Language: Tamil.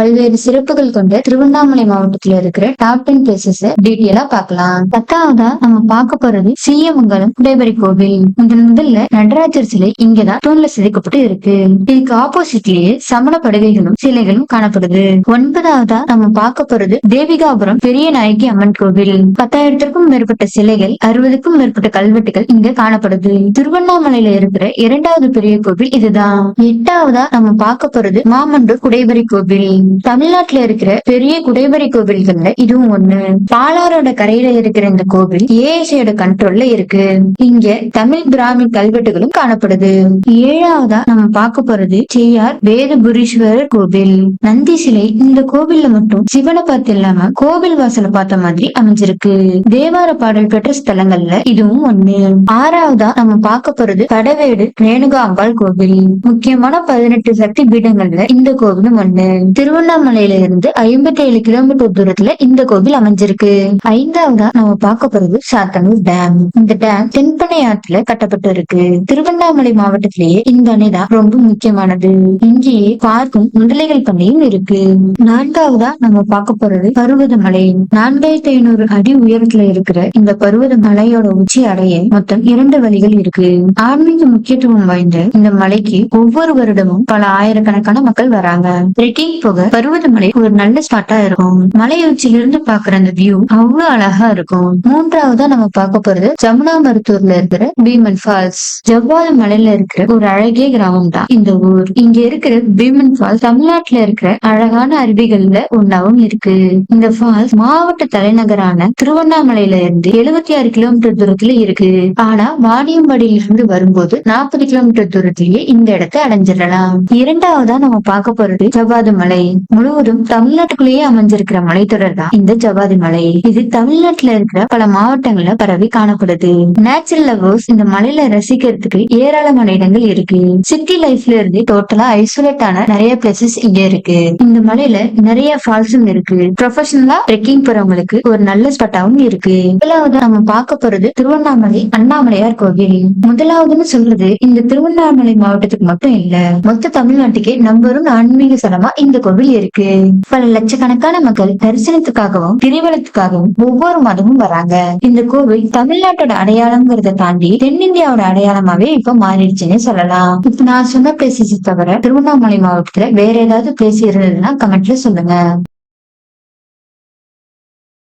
பல்வேறு சிறப்புகள் கொண்ட திருவண்ணாமலை மாவட்டத்துல இருக்கிற டாப் 10 பிளேசஸ் டீட்டெயிலா பார்க்கலாம். 10ஆவதா நம்ம பார்க்க போறது சீயமங்கலம் குடைவரை கோவில். முதல்ல நடராஜர் சிலை இங்கதான் தூண்ல செதுக்கப்பட்டு இருக்கு. இதுக்கு ஆப்போசிட்லயே சமண படுகைகளும் சிலைகளும் காணப்படுது. 9ஆவதா நம்ம பார்க்க போறது தேவிகாபுரம் பெரிய நாயகி அம்மன் கோவில். 10,000க்கும் மேற்பட்ட சிலைகள், 60க்கும் மேற்பட்ட கல்வெட்டுகள் இங்க காணப்படுது. திருவண்ணாமலையில இருக்கிற 2வது பெரிய கோவில் இதுதான். 8ஆவதா நம்ம பார்க்க போறது மாமண்டூர் குடைவரை கோவில். தமிழ்நாட்டுல இருக்கிற பெரிய குடைவரை கோவில்கள்ல இதுவும் ஒண்ணு. பாலாரோட கரையில இருக்கிற இந்த கோவில் ஏஎஸ்ஐயோட கண்ட்ரோல்ல இருக்கு. இங்க தமிழ் பிராமி கல்வெட்டுகளும் காணப்படுது. 7ஆவதா நம்ம பார்க்க போறது செய்யார் வேதபுரீஸ்வரர் கோவில். நந்தி சிலை இந்த கோவில்ல மட்டும் சிவனை பார்த்து இல்லாம கோவில் வாசலை பார்த்த மாதிரி அமைஞ்சிருக்கு. தேவார பாடல் பெற்ற ஸ்தலங்கள்ல இதுவும் ஒண்ணு. 6ஆவதா நம்ம பார்க்க போறது கடவேடு ரேணுகா அம்பாள் கோவில். முக்கியமான 18 சக்தி பீடங்கள்ல இந்த கோவிலும் ஒண்ணு. திருவண்ணாமலையில இருந்து 57 கிலோமீட்டர் தூரத்துல இந்த கோவில் அமைஞ்சிருக்கு. 5ஆவதா நம்ம பார்க்க போறது சாத்தனூர் டேம். இந்த டேம் தென்பெண்ணை ஆற்றுல கட்டப்பட்டு இருக்கு. திருவண்ணாமலை மாவட்டத்திலேயே இந்த அணை தான் ரொம்ப முக்கியமானது. இங்கேயே பார்க்கும் முதலைகள் பண்ணையும் இருக்கு. 4ஆவதா நம்ம பார்க்க போறது பருவதமலை. 4500 அடி உயரத்துல இருக்கிற இந்த பருவத மலையோட உச்சி அடைய மொத்தம் 2 வழிகள் இருக்கு. ஆன்மீக முக்கியத்துவம் வாய்ந்த இந்த மலைக்கு ஒவ்வொரு வருடமும் பல ஆயிரக்கணக்கான மக்கள் வராங்க. ட்ரெக்கிங் போக பருவதமலை ஒரு நல்ல ஸ்பாட்டா இருக்கும். மலை உச்சியிலிருந்து பாக்குற அந்த வியூ அவ்வளவு அழகா இருக்கும். 3ஆவதா நம்ம பார்க்க போறது ஜமுனா மருத்தூர்ல இருக்கிற பீமன் ஃபால்ஸ். ஜவ்வாது மலையில இருக்கிற ஒரு அழகிய கிராமம் தான் இந்த ஊர். இங்க இருக்கிற பீமன் ஃபால்ஸ் தமிழ்நாட்டுல இருக்கிற அழகான அருவிகள்ல ஒன்னாவும் இருக்கு. இந்த ஃபால்ஸ் மாவட்ட தலைநகரான திருவண்ணாமலையில இருந்து 76 கிலோமீட்டர் தூரத்துல இருக்கு. ஆனா வாணியம்பாடியில இருந்து வரும்போது 40 கிலோமீட்டர் தூரத்திலேயே இந்த இடத்தை அடைஞ்சிடலாம். 2ஆவதா நம்ம பார்க்க போறது ஜவ்வாது மலை. முழுவதும் தமிழ்நாட்டுக்குள்ளேயே அமைஞ்சிருக்கிற மலைத்தொடர் தான் இந்த ஜவ்வாது மலை. இது தமிழ்நாட்டுல இருக்கிற பல மாவட்டங்கள்ல பரவி காணப்படுது. நேச்சுரல் லவர்ஸ் இந்த மலையில ரசிக்கிறதுக்கு ஏராளமான இடங்கள் இருக்கு. சிட்டி லைஃப்ல இருந்து டோட்டலா ஐசோலேட் ஆன நிறைய பிளேசஸ் இங்க இருக்கு. இந்த மலையில நிறைய ஃபால்ஸும் இருக்கு. ப்ரொஃபஷனலா ட்ரெக்கிங் போறவங்களுக்கு ஒரு நல்ல ஸ்பாட்டாவும் இருக்கு. முதலாவது நம்ம பார்க்க போறது திருவண்ணாமலை அண்ணாமலையார் கோவில். முதலாவதுன்னு சொல்றது இந்த திருவண்ணாமலை மாவட்டத்துக்கு மட்டும் இல்ல, மொத்த தமிழ்நாட்டுக்கே நம்பரும் ஆன்மீக ஸ்தலமா இந்த கோவில் இருக்கு. பல லட்சக்கணக்கான மக்கள் தரிசனத்துக்காகவும் கிரிவலத்துக்காகவும் ஒவ்வொரு மாதமும் வராங்க. இந்த கோவில் தமிழ்நாட்டோட அடையாளம்ங்கிறத தாண்டி தென்னிந்தியாவோட அடையாளமாவே இப்ப மாறிடுச்சுன்னு சொல்லலாம். இப்ப நான் சொன்ன பிளேசஸ் தவிர திருவண்ணாமலை மாவட்டத்துல வேற ஏதாவது பிளேஸ் இருந்ததுன்னா கமெண்ட்ல சொல்லுங்க.